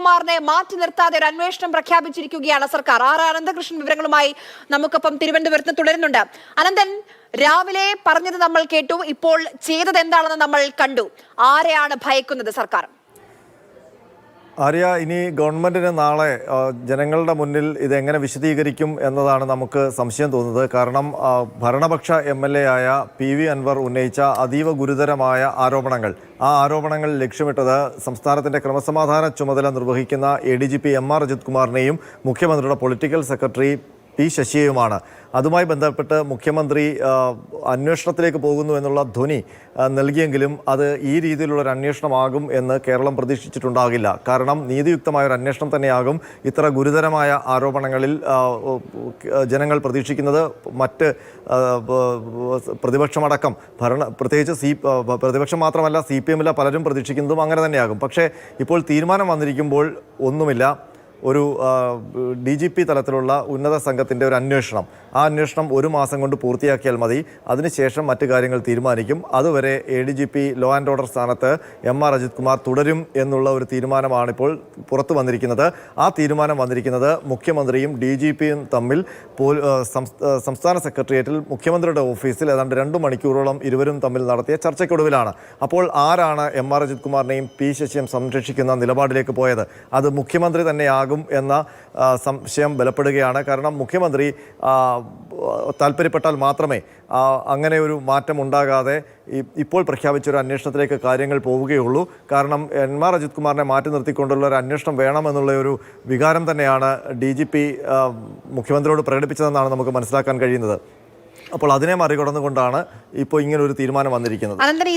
കുമാറിനെ മാറ്റി നിർത്താതെ ഒരു അന്വേഷണം പ്രഖ്യാപിച്ചിരിക്കുകയാണ് സർക്കാർ. അനന്തകൃഷ്ണൻ വിവരങ്ങളുമായി നമുക്കൊപ്പം തിരുവനന്തപുരത്ത് തുടരുന്നുണ്ട്. അനന്തൻ, രാവിലെ പറഞ്ഞത് നമ്മൾ കേട്ടു, ഇപ്പോൾ ചെയ്തത് എന്താണെന്ന് നമ്മൾ കണ്ടു. ആരെയാണ് ഭയക്കുന്നത് സർക്കാർ? ആര്യ, ഇനി ഗവൺമെന്റിന് നാളെ ജനങ്ങളുടെ മുന്നിൽ ഇതെങ്ങനെ വിശദീകരിക്കും എന്നതാണ് നമുക്ക് സംശയം തോന്നുന്നത്. കാരണം ഭരണപക്ഷ MLA ആയ PV അൻവർ ഉന്നയിച്ച അതീവ ഗുരുതരമായ ആരോപണങ്ങൾ, ആ ആരോപണങ്ങൾ ലക്ഷ്യമിട്ടത് സംസ്ഥാനത്തിന്റെ ക്രമസമാധാന ചുമതല നിർവഹിക്കുന്ന ADGP MR അജിത് കുമാറിനെയും മുഖ്യമന്ത്രിയുടെ പൊളിറ്റിക്കൽ സെക്രട്ടറി P ശശിയുമാണ്. അതുമായി ബന്ധപ്പെട്ട് മുഖ്യമന്ത്രി അന്വേഷണത്തിലേക്ക് പോകുന്നു എന്നുള്ള ധ്വനി നൽകിയെങ്കിലും അത് ഈ രീതിയിലുള്ളൊരു അന്വേഷണമാകും എന്ന് കേരളം പ്രതീക്ഷിച്ചിട്ടുണ്ടാകില്ല. കാരണം നീതിയുക്തമായ ഒരു അന്വേഷണം തന്നെയാകും ഇത്ര ഗുരുതരമായ ആരോപണങ്ങളിൽ ജനങ്ങൾ പ്രതീക്ഷിക്കുന്നത്. മറ്റ് പ്രതിപക്ഷമടക്കം പ്രത്യേകിച്ച് പ്രതിപക്ഷം മാത്രമല്ല CPM-ലെ പലരും പ്രതീക്ഷിക്കുന്നതും അങ്ങനെ തന്നെയാകും. പക്ഷേ ഇപ്പോൾ തീരുമാനം വന്നിരിക്കുമ്പോൾ ഒന്നുമില്ല, ഒരു DGP തലത്തിലുള്ള ഉന്നത സംഘത്തിൻ്റെ ഒരു അന്വേഷണം, ആ അന്വേഷണം 1 മാസം കൊണ്ട് പൂർത്തിയാക്കിയാൽ മതി. അതിനുശേഷം മറ്റു കാര്യങ്ങൾ തീരുമാനിക്കും. അതുവരെ ADGP ലോ ആൻഡ് ഓർഡർ സ്ഥാനത്ത് MR അജിത് കുമാർ തുടരും എന്നുള്ള ഒരു തീരുമാനമാണ് ഇപ്പോൾ പുറത്തു വന്നിരിക്കുന്നത്. ആ തീരുമാനം വന്നിരിക്കുന്നത് മുഖ്യമന്ത്രിയും DGPയും തമ്മിൽ സംസ്ഥാന സെക്രട്ടേറിയറ്റിൽ മുഖ്യമന്ത്രിയുടെ ഓഫീസിൽ ഏതാണ്ട് 2 മണിക്കൂറോളം ഇരുവരും തമ്മിൽ നടത്തിയ ചർച്ചയ്ക്കൊടുവിലാണ്. അപ്പോൾ ആരാണ് MR അജിത് കുമാറിനെയും P ശശിയും സംരക്ഷിക്കുന്ന നിലപാടിലേക്ക് പോയത്? അത് മുഖ്യമന്ത്രി തന്നെയാകും എന്ന സംശയം ബലപ്പെടുകയാണ്. കാരണം മുഖ്യമന്ത്രി താല്പര്യപ്പെട്ടാൽ മാത്രമേ അങ്ങനെ ഒരു മാറ്റം ഉണ്ടാകാതെ ഇപ്പോൾ പ്രഖ്യാപിച്ചൊരു അന്വേഷണത്തിലേക്ക് കാര്യങ്ങൾ പോവുകയുള്ളൂ. കാരണം MR അജിത് കുമാറിനെ മാറ്റി നിർത്തിക്കൊണ്ടുള്ള ഒരു അന്വേഷണം വേണമെന്നുള്ള ഒരു വികാരം തന്നെയാണ് DGP മുഖ്യമന്ത്രിയോട് പ്രകടിപ്പിച്ചതെന്നാണ് നമുക്ക് മനസ്സിലാക്കാൻ കഴിയുന്നത്. അപ്പോൾ അതിനെ മറികടന്നുകൊണ്ടാണ് ഇപ്പോൾ ഇങ്ങനെ ഒരു തീരുമാനം വന്നിരിക്കുന്നത്. അനന്തൻ,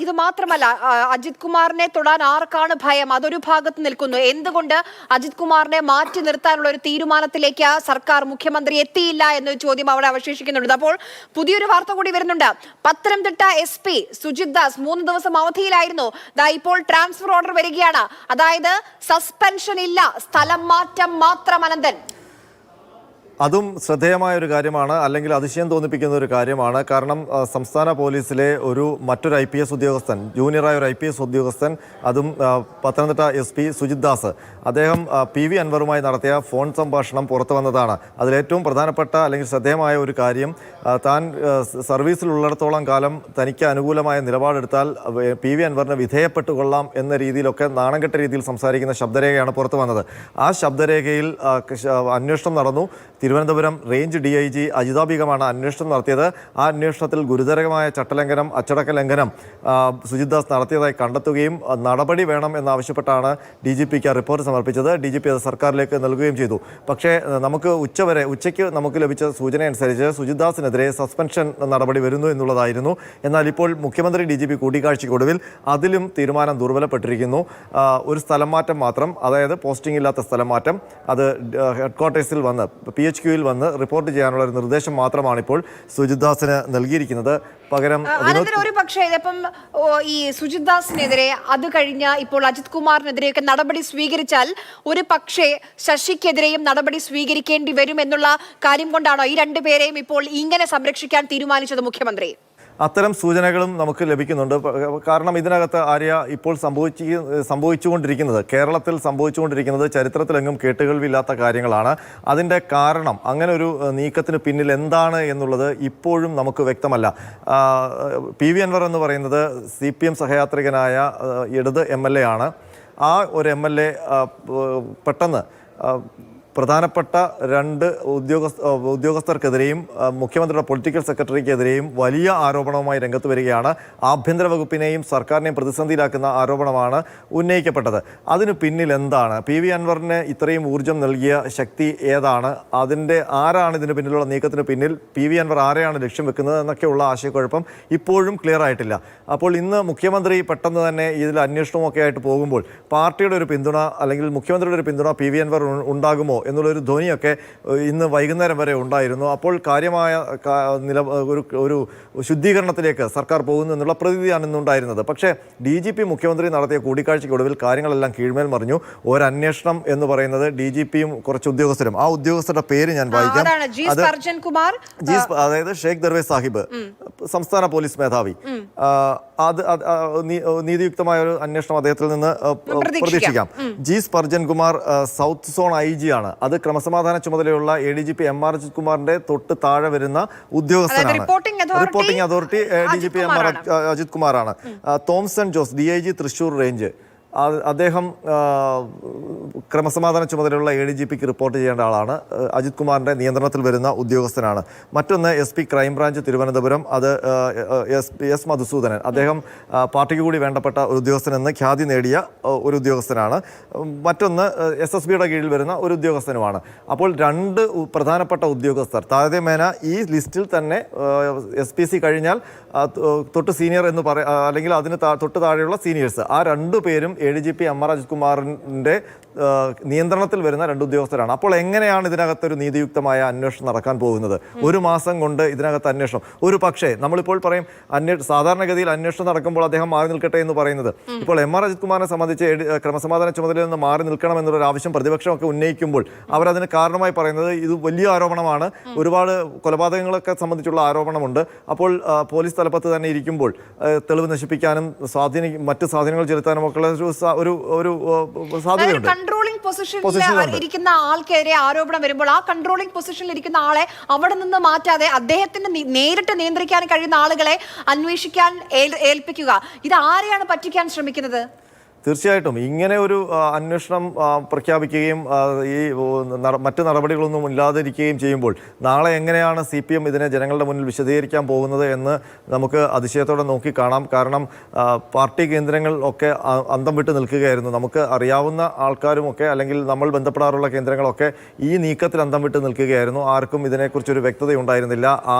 ഇത് മാത്രമല്ല അജിത് കുമാറിനെ തൊടാൻ ആർക്കാണ് ഭയം? അതൊരു ഭാഗത്ത് നിൽക്കുന്നു. എന്തുകൊണ്ട് അജിത് കുമാറിനെ മാറ്റി നിർത്താനുള്ള ഒരു തീരുമാനത്തിലേക്ക് സർക്കാർ, മുഖ്യമന്ത്രി എത്തിയില്ല എന്നൊരു ചോദ്യം അവിടെ അവശേഷിക്കുന്നുണ്ട്. അപ്പോൾ പുതിയൊരു വാർത്ത കൂടി വരുന്നുണ്ട്. പത്തനംതിട്ട SP സുജിത് ദാസ് 3 ദിവസം അവധിയിലായിരുന്നു. ഇപ്പോൾ ട്രാൻസ്ഫർ ഓർഡർ വരികയാണ്. അതായത് സസ്പെൻഷൻ ഇല്ല, സ്ഥലം മാറ്റം മാത്രം. അനന്തൻ, അതും ശ്രദ്ധേയമായ ഒരു കാര്യമാണ്, അല്ലെങ്കിൽ അതിശയം തോന്നിപ്പിക്കുന്ന ഒരു കാര്യമാണ്. കാരണം സംസ്ഥാന പോലീസിലെ മറ്റൊരു IPS ഉദ്യോഗസ്ഥൻ, ജൂനിയറായ ഒരു IPS ഉദ്യോഗസ്ഥൻ, അതും പത്തനംതിട്ട SP സുജിത് ദാസ്, അദ്ദേഹം PV അൻവറുമായി നടത്തിയ ഫോൺ സംഭാഷണം പുറത്തു വന്നതാണ്. അതിലേറ്റവും പ്രധാനപ്പെട്ട അല്ലെങ്കിൽ ശ്രദ്ധേയമായ ഒരു കാര്യം, താൻ സർവീസിലുള്ളിടത്തോളം കാലം തനിക്ക് അനുകൂലമായ നിലപാടെടുത്താൽ PV അൻവറിന് വിധേയപ്പെട്ടുകൊള്ളാം എന്ന രീതിയിലൊക്കെ നാണംകെട്ട രീതിയിൽ സംസാരിക്കുന്ന ശബ്ദരേഖയാണ് പുറത്തു വന്നത്. ആ ശബ്ദരേഖയിൽ അന്വേഷണം നടന്നു. തിരുവനന്തപുരം റേഞ്ച് DIG അജിത ബീഗമാണ് അന്വേഷണം നടത്തിയത്. ആ അന്വേഷണത്തിൽ ഗുരുതരമായ ചട്ടലംഘനം, അച്ചടക്ക ലംഘനം സുജിത് ദാസ് നടത്തിയതായി കണ്ടെത്തുകയും നടപടി വേണം എന്നാവശ്യപ്പെട്ടാണ് DGPക്ക് റിപ്പോർട്ട് സമർപ്പിച്ചത്. DGP അത് സർക്കാരിലേക്ക് നൽകുകയും ചെയ്തു. പക്ഷേ ഉച്ചയ്ക്ക് നമുക്ക് ലഭിച്ച സൂചനയനുസരിച്ച് സുജിത് ദാസിനെതിരെ സസ്പെൻഷൻ നടപടി വരുന്നു എന്നുള്ളതായിരുന്നു. എന്നാൽ ഇപ്പോൾ മുഖ്യമന്ത്രി DGP കൂടിക്കാഴ്ചയ്ക്കൊടുവിൽ അതിലും തീരുമാനം ദുർബലപ്പെട്ടിരിക്കുന്നു. ഒരു സ്ഥലം മാറ്റം മാത്രം, അതായത് പോസ്റ്റിംഗ് ഇല്ലാത്ത സ്ഥലം മാറ്റം, അത് ഹെഡ്ക്വാർട്ടേഴ്സിൽ വന്ന് PHQയിൽ വന്ന് റിപ്പോർട്ട് ചെയ്യാനുള്ള ഒരു നിർദ്ദേശം മാത്രമാണ് ഇപ്പോൾ സുജിത് ദാസിന് നൽകിയിരിക്കുന്നത്. പകരം ഒരു പക്ഷേ ഇതിപ്പം ഈ സുജിത് ദാസിനെതിരെ, അത് കഴിഞ്ഞ ഇപ്പോൾ അജിത് കുമാറിനെതിരെയൊക്കെ നടപടി സ്വീകരിച്ചാൽ ഒരു പക്ഷേ ശശിക്കെതിരെയും നടപടി സ്വീകരിക്കേണ്ടി വരും എന്നുള്ള കാര്യം കൊണ്ടാണോ ഈ 2 പേരെയും ഇപ്പോൾ ഇങ്ങനെ സംരക്ഷിക്കാൻ തീരുമാനിച്ചത് മുഖ്യമന്ത്രി? അത്തരം സൂചനകളും നമുക്ക് ലഭിക്കുന്നുണ്ട്. കാരണം ഇതിനകത്ത് ഇപ്പോൾ സംഭവിച്ചുകൊണ്ടിരിക്കുന്നത്, കേരളത്തിൽ സംഭവിച്ചുകൊണ്ടിരിക്കുന്നത് ചരിത്രത്തിലെങ്ങും കേട്ടുകേൾവില്ലാത്ത കാര്യങ്ങളാണ്. അതിൻ്റെ കാരണം, അങ്ങനെ ഒരു നീക്കത്തിന് പിന്നിൽ എന്താണ് എന്നുള്ളത് ഇപ്പോഴും നമുക്ക് വ്യക്തമല്ല. PV അൻവർ എന്ന് പറയുന്നത് CPM സഹയാത്രികനായ ഇടത് MLA ആണ്. ആ ഒരു MLA പെട്ടെന്ന് പ്രധാനപ്പെട്ട 2 ഉദ്യോഗസ്ഥർക്കെതിരെയും മുഖ്യമന്ത്രിയുടെ പൊളിറ്റിക്കൽ സെക്രട്ടറിക്കെതിരെയും വലിയ ആരോപണവുമായി രംഗത്ത് വരികയാണ്. ആഭ്യന്തര വകുപ്പിനെയും സർക്കാരിനെയും പ്രതിസന്ധിയിലാക്കുന്ന ആരോപണമാണ് ഉന്നയിക്കപ്പെട്ടത്. അതിന് പിന്നിൽ എന്താണ്? PV അൻവറിന് ഇത്രയും ഊർജ്ജം നൽകിയ ശക്തി ഏതാണ്? ആരാണ് ഇതിന് പിന്നിലുള്ള നീക്കത്തിന് പിന്നിൽ? PV അൻവർ ആരെയാണ് ലക്ഷ്യം വെക്കുന്നത് എന്നൊക്കെയുള്ള ആശയക്കുഴപ്പം ഇപ്പോഴും ക്ലിയർ ആയിട്ടില്ല. അപ്പോൾ ഇന്ന് മുഖ്യമന്ത്രി പെട്ടെന്ന് തന്നെ ഇതിൽ അന്വേഷണമൊക്കെ ആയിട്ട് പോകുമ്പോൾ പാർട്ടിയുടെ ഒരു പിന്തുണ അല്ലെങ്കിൽ മുഖ്യമന്ത്രിയുടെ ഒരു പിന്തുണ PV അൻവർ ഉണ്ടാകുമോ എന്നുള്ളൊരു ധ്വനിയൊക്കെ ഇന്ന് വൈകുന്നേരം വരെ ഉണ്ടായിരുന്നു. അപ്പോൾ കാര്യമായ ഒരു ശുദ്ധീകരണത്തിലേക്ക് സർക്കാർ പോകുന്നു എന്നുള്ള പ്രതീതിയാണ് ഇന്നുണ്ടായിരുന്നത്. പക്ഷേ DGP മുഖ്യമന്ത്രി നടത്തിയ കൂടിക്കാഴ്ചയ്ക്കൊടുവിൽ കാര്യങ്ങളെല്ലാം കീഴ്മേൽ മറിഞ്ഞു. ഒരന്വേഷണം എന്ന് പറയുന്നത് DGPയും കുറച്ച് ഉദ്യോഗസ്ഥരും, ആ ഉദ്യോഗസ്ഥരുടെ പേര് ഞാൻ വായിക്കാം. അതായത് ഷെയ്ഖ് ദർവേസ് സാഹിബ്, സംസ്ഥാന പോലീസ് മേധാവി, നീതിയുക്തമായ ഒരു അന്വേഷണം അദ്ദേഹത്തിൽ നിന്ന് പ്രതീക്ഷിക്കാം. G Sparjan Kumar south zone IG ആണ്. അത് ക്രമസമാധാന ചുമതലയുള്ള ADGP MR അജിത് കുമാറിന്റെ തൊട്ട് താഴെ വരുന്ന ഉദ്യോഗസ്ഥനാണ്. Reporting authority DGP MR Ajith കുമാറാണ്. തോംസൺ ജോസ് DIG തൃശൂർ റേഞ്ച്, അദ്ദേഹം ക്രമസമാധാന ചുമതലയുള്ള ADGPക്ക് റിപ്പോർട്ട് ചെയ്യേണ്ട ആളാണ്. അജിത് കുമാറിൻ്റെ നിയന്ത്രണത്തിൽ വരുന്ന ഉദ്യോഗസ്ഥനാണ്. മറ്റൊന്ന് SP ക്രൈംബ്രാഞ്ച് തിരുവനന്തപുരം, അത് S മധുസൂദനൻ, അദ്ദേഹം പാർട്ടിക്ക് കൂടി വേണ്ടപ്പെട്ട ഒരു ഉദ്യോഗസ്ഥനെന്ന് ഖ്യാതി നേടിയ ഒരു ഉദ്യോഗസ്ഥനാണ്. മറ്റൊന്ന് SSBയുടെ കീഴിൽ വരുന്ന ഒരു ഉദ്യോഗസ്ഥനുമാണ്. അപ്പോൾ രണ്ട് പ്രധാനപ്പെട്ട ഉദ്യോഗസ്ഥർ താരതമ്യേന ഈ ലിസ്റ്റിൽ തന്നെ SPC കഴിഞ്ഞാൽ തൊട്ട് സീനിയർ എന്ന് അല്ലെങ്കിൽ അതിന് തൊട്ട് താഴെയുള്ള സീനിയേഴ്സ്, ആ രണ്ടു പേരും ADGP MR അജിത് കുമാറിൻ്റെ നിയന്ത്രണത്തിൽ വരുന്ന രണ്ട് ഉദ്യോഗസ്ഥരാണ്. അപ്പോൾ എങ്ങനെയാണ് ഇതിനകത്തൊരു നീതിയുക്തമായ അന്വേഷണം നടക്കാൻ പോകുന്നത്? ഒരു മാസം കൊണ്ട് ഇതിനകത്ത് അന്വേഷണം, ഒരു പക്ഷേ നമ്മളിപ്പോൾ പറയും സാധാരണഗതിയിൽ അന്വേഷണം നടക്കുമ്പോൾ അദ്ദേഹം മാറി നിൽക്കട്ടെ എന്ന് പറയുന്നത്. ഇപ്പോൾ MR അജിത് കുമാറിനെ സംബന്ധിച്ച് ക്രമസമാധാന ചുമതലയിൽ നിന്ന് മാറി നിൽക്കണം എന്നുള്ളൊരു ആവശ്യം പ്രതിപക്ഷമൊക്കെ ഉന്നയിക്കുമ്പോൾ അവരതിന് കാരണമായി പറയുന്നത് ഇത് വലിയ ആരോപണമാണ്, ഒരുപാട് കൊലപാതകങ്ങളൊക്കെ സംബന്ധിച്ചുള്ള ആരോപണമുണ്ട്. അപ്പോൾ പോലീസ് തലപ്പത്ത് തന്നെ ഇരിക്കുമ്പോൾ തെളിവ് നശിപ്പിക്കാനും മറ്റ് സ്വാധീനങ്ങൾ ചെലുത്താനും ഒക്കെ ഒരു സാധ്യതയുണ്ട്. കൺട്രോളിംഗ് പൊസിഷനിൽ ഇരിക്കുന്ന ആൾക്കെതിരെ ആരോപണം വരുമ്പോൾ ആ കൺട്രോളിംഗ് പൊസിഷനിൽ ഇരിക്കുന്ന ആളെ അവിടെ നിന്ന് മാറ്റാതെ അദ്ദേഹത്തിന് നേരിട്ട് നിയന്ത്രിക്കാൻ കഴിയുന്ന ആളുകളെ അന്വേഷിക്കാൻ ഏൽപ്പിക്കുക, ഇത് ആരെയാണ് പറ്റിക്കാൻ ശ്രമിക്കുന്നത്? തീർച്ചയായിട്ടും ഇങ്ങനെ ഒരു അന്വേഷണം പ്രഖ്യാപിക്കുകയും ഈ മറ്റ് നടപടികളൊന്നും ഇല്ലാതിരിക്കുകയും ചെയ്യുമ്പോൾ നാളെ എങ്ങനെയാണ് CPM ഇതിനെ ജനങ്ങളുടെ മുന്നിൽ വിശദീകരിക്കാൻ പോകുന്നത് എന്ന് നമുക്ക് അതിശയത്തോടെ നോക്കിക്കാണാം. കാരണം പാർട്ടി കേന്ദ്രങ്ങൾ ഒക്കെ അന്തം വിട്ട് നിൽക്കുകയായിരുന്നു. നമുക്ക് അറിയാവുന്ന ആൾക്കാരുമൊക്കെ അല്ലെങ്കിൽ നമ്മൾ ബന്ധപ്പെടാറുള്ള കേന്ദ്രങ്ങളൊക്കെ ഈ നീക്കത്തിൽ അന്തം വിട്ട് നിൽക്കുകയായിരുന്നു. ആർക്കും ഇതിനെക്കുറിച്ചൊരു വ്യക്തതയുണ്ടായിരുന്നില്ല.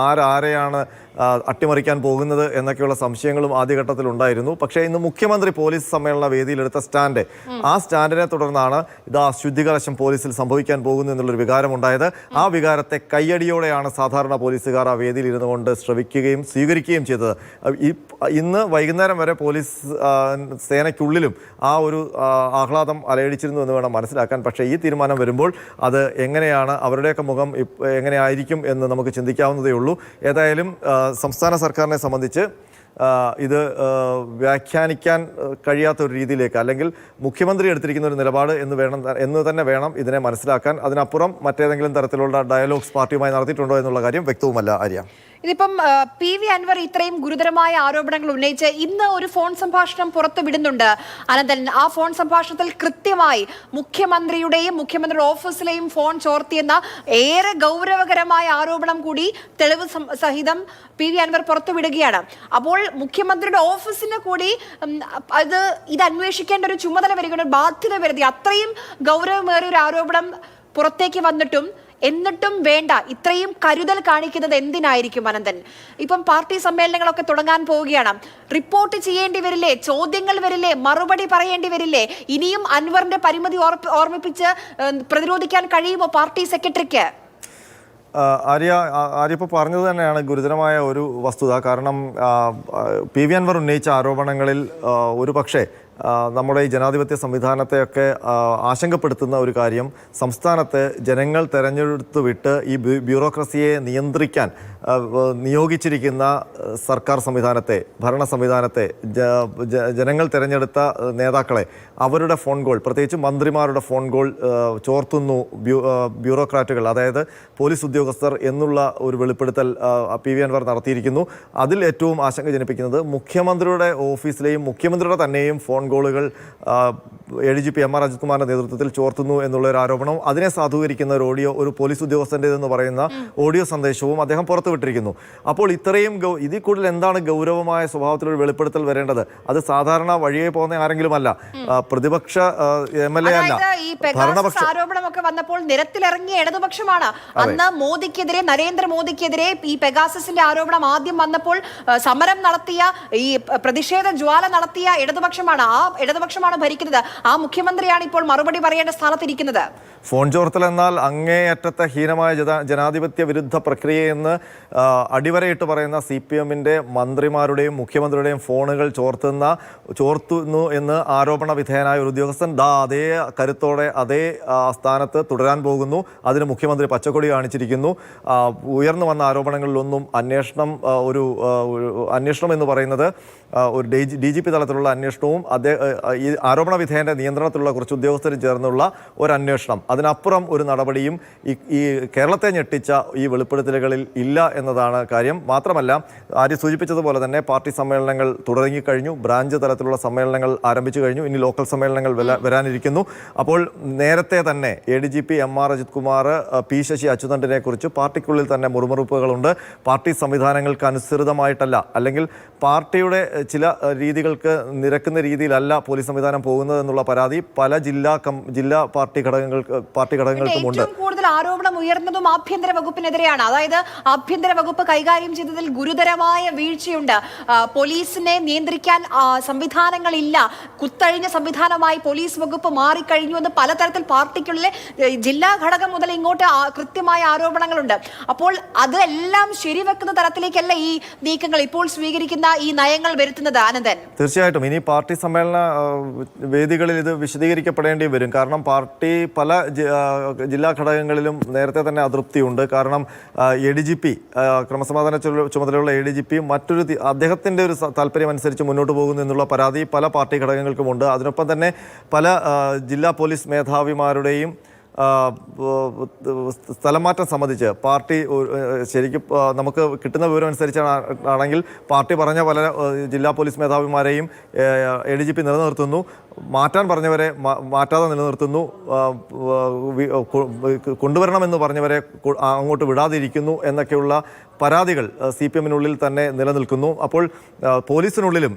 ആരെയാണ് അട്ടിമറിക്കാൻ പോകുന്നത് എന്നൊക്കെയുള്ള സംശയങ്ങളും ആദ്യഘട്ടത്തിൽ ഉണ്ടായിരുന്നു. പക്ഷേ ഇന്ന് മുഖ്യമന്ത്രി പോലീസ് സമ്മേളന വേദിയിലെടുത്ത സ്റ്റാൻഡ്, ആ സ്റ്റാൻഡിനെ തുടർന്നാണ് ഇതാ ശുദ്ധികലശം പോലീസിൽ സംഭവിക്കാൻ പോകുന്നു എന്നുള്ളൊരു വികാരം ഉണ്ടായത്. ആ വികാരത്തെ കയ്യടിയോടെയാണ് സാധാരണ പോലീസുകാർ ആ വേദിയിൽ ഇരുന്നു കൊണ്ട് ശ്രവിക്കുകയും സ്വീകരിക്കുകയും ചെയ്തത്. ഇന്ന് വൈകുന്നേരം വരെ പോലീസ് സേനയ്ക്കുള്ളിലും ആ ഒരു ആഹ്ലാദം അലയടിച്ചിരുന്നു എന്ന് വേണം മനസ്സിലാക്കാൻ. പക്ഷേ ഈ തീരുമാനം വരുമ്പോൾ അത് എങ്ങനെയാണ്, അവരുടെയൊക്കെ മുഖം എങ്ങനെയായിരിക്കും എന്ന് നമുക്ക് ചിന്തിക്കാവുന്നതേ ഉള്ളൂ. ഏതായാലും സംസ്ഥാന സർക്കാരിനെ സംബന്ധിച്ച് ഇത് വ്യാഖ്യാനിക്കാൻ കഴിയാത്ത ഒരു രീതിയിലേക്ക്, അല്ലെങ്കിൽ മുഖ്യമന്ത്രി എടുത്തിരിക്കുന്ന ഒരു നിലപാട് എന്ന് തന്നെ വേണം ഇതിനെ മനസ്സിലാക്കാൻ. അതിനപ്പുറം മറ്റേതെങ്കിലും തരത്തിലുള്ള ഡയലോഗ്സ് പാർട്ടിയുമായി നടത്തിയിട്ടുണ്ടോ എന്നുള്ള കാര്യം വ്യക്തവുമല്ല. ആര്യ, ഇതിപ്പം PV അൻവർ ഇത്രയും ഗുരുതരമായ ആരോപണങ്ങൾ ഉന്നയിച്ച് ഇന്ന് ഒരു ഫോൺ സംഭാഷണം പുറത്തു വിടുന്നുണ്ട് അനന്തൻ. ആ ഫോൺ സംഭാഷണത്തിൽ കൃത്യമായി മുഖ്യമന്ത്രിയുടെയും മുഖ്യമന്ത്രിയുടെ ഓഫീസിലെയും ഫോൺ ചോർത്തിയെന്ന ഏറെ ഗൗരവകരമായ ആരോപണം കൂടി തെളിവ് സഹിതം PV അൻവർ പുറത്തുവിടുകയാണ്. അപ്പോൾ മുഖ്യമന്ത്രിയുടെ ഓഫീസിന് കൂടി ഇത് അന്വേഷിക്കേണ്ട ഒരു ചുമതല വരികയാണ്, ഒരു ബാധ്യത വരുത്തി. അത്രയും ഗൗരവമേറിയ ഒരു ആരോപണം പുറത്തേക്ക് എന്നിട്ടും വേണ്ട ഇത്രയും കരുതൽ കാണിക്കുന്നത് എന്തിനായിരിക്കും അനന്തൻ? ഇപ്പം പാർട്ടി സമ്മേളനങ്ങളൊക്കെ തുടങ്ങാൻ പോവുകയാണ്. റിപ്പോർട്ട് ചെയ്യേണ്ടി വരില്ലേ? ചോദ്യങ്ങൾ വരില്ലേ? മറുപടി പറയേണ്ടി വരില്ലേ? ഇനിയും അൻവറിന്റെ പരിമിതി ഓർമ്മിപ്പിച്ച് പ്രതിരോധിക്കാൻ കഴിയുമോ പാർട്ടി സെക്രട്ടറിക്ക്? ആര്യ ഇപ്പോൾ പറഞ്ഞത് തന്നെയാണ് ഗുരുതരമായ ഒരു വസ്തുത. കാരണം PV അൻവർ ഉന്നയിച്ച ആരോപണങ്ങളിൽ ഒരു പക്ഷേ നമ്മുടെ ഈ ജനാധിപത്യ സംവിധാനത്തെയൊക്കെ ആശങ്കപ്പെടുത്തുന്ന ഒരു കാര്യം, സംസ്ഥാനത്ത് ജനങ്ങൾ തെരഞ്ഞെടുത്തു വിട്ട് ഈ ബ്യൂറോക്രസിയെ നിയന്ത്രിക്കാൻ നിയോഗിച്ചിരിക്കുന്ന സർക്കാർ സംവിധാനത്തെ, ഭരണ സംവിധാനത്തെ, ജനങ്ങൾ തിരഞ്ഞെടുത്ത നേതാക്കളെ അവരുടെ ഫോൺ കോൾ, പ്രത്യേകിച്ച് മന്ത്രിമാരുടെ ഫോൺ കോൾ ചോർത്തുന്നു ബ്യൂറോക്രാറ്റുകൾ, അതായത് പോലീസ് ഉദ്യോഗസ്ഥർ എന്നുള്ള ഒരു വെളിപ്പെടുത്തൽ PV അൻവർ നടത്തിയിരിക്കുന്നു. അതിൽ ഏറ്റവും ആശങ്ക ജനിപ്പിക്കുന്നത് മുഖ്യമന്ത്രിയുടെ ഓഫീസിലെയും മുഖ്യമന്ത്രിയുടെ തന്നെയും ഫോൺ കോളുകൾ ADGP MR അജിത് കുമാറിന്റെ നേതൃത്വത്തിൽ ചോർത്തുന്നു എന്നുള്ള ഒരു ആരോപണവും അതിനെ സാധൂകരിക്കുന്ന ഒരു ഓഡിയോ, ഒരു പോലീസ് ഉദ്യോഗസ്ഥൻ്റെതെന്ന് പറയുന്ന ഓഡിയോ സന്ദേശവും അദ്ദേഹം പുറത്തുവിട്ടിരിക്കുന്നു. അപ്പോൾ ഇത്രയും ഇതിൽ കൂടുതൽ എന്താണ് ഗൗരവമായ സ്വഭാവത്തിലൊരു വെളിപ്പെടുത്തൽ വരേണ്ടത്? അത് സാധാരണ വഴിയെ പോകുന്ന ആരെങ്കിലുമല്ല, പ്രതിപക്ഷ MLA അല്ല, ഭരണപക്ഷ. ആരോപണമൊക്കെ വന്നപ്പോൾ നിരത്തിലിറങ്ങിയ ഇടതുപക്ഷമാണ്. അന്ന് മോദിക്കെതിരെ, നരേന്ദ്രമോദിക്കെതിരെ ഈ പെഗാസസിന്റെ ആരോപണം ആദ്യം വന്നപ്പോൾ സമരം നടത്തിയ, ഈ പ്രതിഷേധ ജ്വാല നടത്തിയ ഇടതുപക്ഷമാണ്. ആ ഇടതുപക്ഷമാണ് ഭരിക്കുന്നത്. ആ മുഖ്യമന്ത്രിയാണ് ഇപ്പോൾ മറുപടി പറയേണ്ട സ്ഥാനത്തിരിക്കുന്നത്. ഫോൺ ചോർത്തൽ എന്നാൽ അങ്ങേയറ്റത്തെ ഹീനമായ ജനാധിപത്യ വിരുദ്ധ പ്രക്രിയയെന്ന് അടിവരയിട്ട് പറയുന്ന CPM-ന്റെ മന്ത്രിമാരുടെയും മുഖ്യമന്ത്രിയുടെയും ഫോണുകൾ ചോർത്തുന്നു എന്ന് ആരോപണ വിധേയനായ ഒരു ഉദ്യോഗസ്ഥൻ അതേ കരുത്തോടെ അതേ സ്ഥാനത്ത് തുടരാൻ പോകുന്നു. അതിന് മുഖ്യമന്ത്രി പച്ചക്കൊടി കാണിച്ചിരിക്കുന്നു. ഉയർന്നു വന്ന ആരോപണങ്ങളിലൊന്നും അന്വേഷണം എന്ന് പറയുന്നത് ഒരു DGP തലത്തിലുള്ള അന്വേഷണവും ഈ ആരോപണ വിധേയന്റെ നിയന്ത്രണത്തിലുള്ള കുറച്ച് ഉദ്യോഗസ്ഥരും ചേർന്നുള്ള ഒരു അന്വേഷണം, അതിനപ്പുറം ഒരു നടപടിയും ഈ കേരളത്തെ ഞെട്ടിച്ച ഈ വെളിപ്പെടുത്തലുകളിൽ ഇല്ല എന്നതാണ് കാര്യം. മാത്രമല്ല, ആര്യ സൂചിപ്പിച്ചതുപോലെ തന്നെ പാർട്ടി സമ്മേളനങ്ങൾ തുടങ്ങിക്കഴിഞ്ഞു, ബ്രാഞ്ച് തലത്തിലുള്ള സമ്മേളനങ്ങൾ ആരംഭിച്ചു കഴിഞ്ഞു, ഇനി ലോക്കൽ സമ്മേളനങ്ങൾ വരാനിരിക്കുന്നു. അപ്പോൾ നേരത്തെ തന്നെ ADGP MR Ajith Kumar, P Sasi അച്യുതണ്ടിനെ കുറിച്ച് പാർട്ടിക്കുള്ളിൽ തന്നെ മുറുമുറുപ്പുകളുണ്ട്. പാർട്ടി സംവിധാനങ്ങൾക്ക് അനുസൃതമായിട്ടല്ല, അല്ലെങ്കിൽ പാർട്ടിയുടെ ചില രീതികൾക്ക് നിരക്കുന്ന രീതിയിലല്ല പോലീസ് സംവിധാനം പോകുന്നത് എന്നുള്ള പരാതി പല ജില്ലാ പാർട്ടി ഘടകങ്ങൾക്കുമുണ്ട്. ഏറ്റവും കൂടുതൽ ആരോപണം ഉയർന്നതും ആഭ്യന്തര വകുപ്പിനെതിരെയാണ്. അതായത് ആഭ്യന്തര വകുപ്പ് കൈകാര്യം ചെയ്തതിൽ ഗുരുതരമായ വീഴ്ചയുണ്ട്. പോലീസിനെ നിയന്ത്രിക്കാൻ സംവിധാനങ്ങളില്ല, കുത്തഴിഞ്ഞ സംവിധാനമായി പോലീസ് വകുപ്പ് മാറിക്കഴിഞ്ഞു എന്ന് പലതരത്തിൽ പാർട്ടിക്കുള്ളിലെ ജില്ലാ ഘടകം മുതൽ ഇങ്ങോട്ട് കൃത്യമായ ആരോപണങ്ങളുണ്ട്. അപ്പോൾ അതെല്ലാം ശരിവെക്കുന്ന തരത്തിലേക്കല്ല ഈ നീക്കങ്ങൾ, ഇപ്പോൾ സ്വീകരിക്കുന്ന ഈ നയങ്ങൾ വരുത്തുന്നത്. ആനന്ദൻ, തീർച്ചയായിട്ടും ഇനി പാർട്ടി സമ്മേളന വേദികളിൽ ഇത് വിശദീകരിക്കപ്പെടേണ്ടി വരും. കാരണം പാർട്ടി പല ജില്ലാ ഘടകങ്ങളിലും നേരത്തെ തന്നെ അതൃപ്തിയുണ്ട്. കാരണം ADGP, ക്രമസമാധാന ചുമതലയുള്ള ADGP അദ്ദേഹത്തിൻ്റെ ഒരു താല്പര്യം അനുസരിച്ച് മുന്നോട്ട് പോകുന്നു എന്നുള്ള പരാതി പല പാർട്ടി ഘടകങ്ങൾക്കുമുണ്ട്. അതിനൊപ്പം തന്നെ പല ജില്ലാ പോലീസ് മേധാവിമാരുടെയും സ്ഥലമാറ്റം സംബന്ധിച്ച് പാർട്ടി ശരിക്കും നമുക്ക് കിട്ടുന്ന വിവരം അനുസരിച്ചാണെങ്കിൽ പാർട്ടി പറഞ്ഞ പല ജില്ലാ പോലീസ് മേധാവിമാരെയും ADGP നിലനിർത്തുന്നു, മാറ്റാൻ പറഞ്ഞവരെ മാറ്റാതെ നിലനിർത്തുന്നു, കൊണ്ടുവരണമെന്ന് പറഞ്ഞവരെ അങ്ങോട്ട് വിടാതിരിക്കുന്നു എന്നൊക്കെയുള്ള പരാതികൾ CPM-നുള്ളിൽ തന്നെ നിലനിൽക്കുന്നു. അപ്പോൾ പോലീസിനുള്ളിലും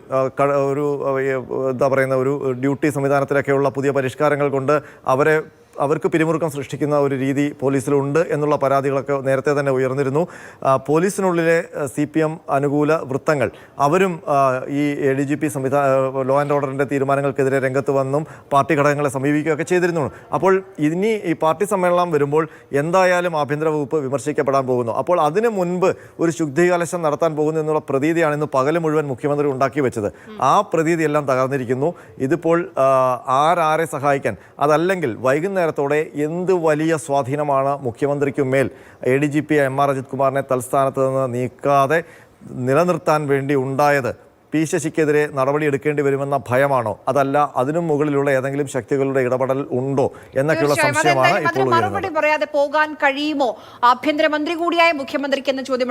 ഒരു ഡ്യൂട്ടി സംവിധാനത്തിലൊക്കെയുള്ള പുതിയ പരിഷ്കാരങ്ങൾ കൊണ്ട് അവർക്ക് പിരിമുറുക്കം സൃഷ്ടിക്കുന്ന ഒരു രീതി പോലീസിലുണ്ട് എന്നുള്ള പരാതികളൊക്കെ നേരത്തെ തന്നെ ഉയർന്നിരുന്നു. പോലീസിനുള്ളിലെ CPM അനുകൂല വൃത്തങ്ങൾ അവരും ഈ ADGP ലോ ആൻഡ് ഓർഡറിൻ്റെ തീരുമാനങ്ങൾക്കെതിരെ രംഗത്ത് വന്നും പാർട്ടി ഘടകങ്ങളെ സമീപിക്കുകയൊക്കെ ചെയ്തിരുന്നു. അപ്പോൾ ഇനി ഈ പാർട്ടി സമ്മേളനം വരുമ്പോൾ എന്തായാലും ആഭ്യന്തര വകുപ്പ് വിമർശിക്കപ്പെടാൻ പോകുന്നു. അപ്പോൾ അതിനു മുൻപ് ഒരു ശുദ്ധികലശം നടത്താൻ പോകുന്നു എന്നുള്ള പ്രതീതിയാണ് ഇന്ന് പകൽ മുഴുവൻ മുഖ്യമന്ത്രി ഉണ്ടാക്കി വെച്ചത്. ആ പ്രതീതിയെല്ലാം തകർന്നിരിക്കുന്നു. ഇതിപ്പോൾ ആരെ സഹായിക്കാൻ, അതല്ലെങ്കിൽ വൈകുന്നേരത്തോടെ എന്ത് വലിയ സ്വാധീനമാണ് മുഖ്യമന്ത്രിക്കുമേൽ ADGP MR അജിത് കുമാറിനെ തൽസ്ഥാനത്ത് നിന്ന് നീക്കാതെ നിലനിർത്താൻ വേണ്ടി ഉണ്ടായത്? P ശശിക്കെതിരെ നടപടിയെടുക്കേണ്ടി വരുമെന്ന ഭയമാണോ, അതല്ല അതിനും മുകളിലുള്ള ഏതെങ്കിലും ശക്തികളുടെ ഇടപെടൽ ഉണ്ടോ എന്നൊക്കെയുള്ള സംശയമാണ് ഇപ്പോൾ മറുപടി പറയാതെ പോകാൻ കഴിയുമോ ആഭ്യന്തരമന്ത്രി കൂടിയായ മുഖ്യമന്ത്രിക്ക് എന്ന ചോദ്യം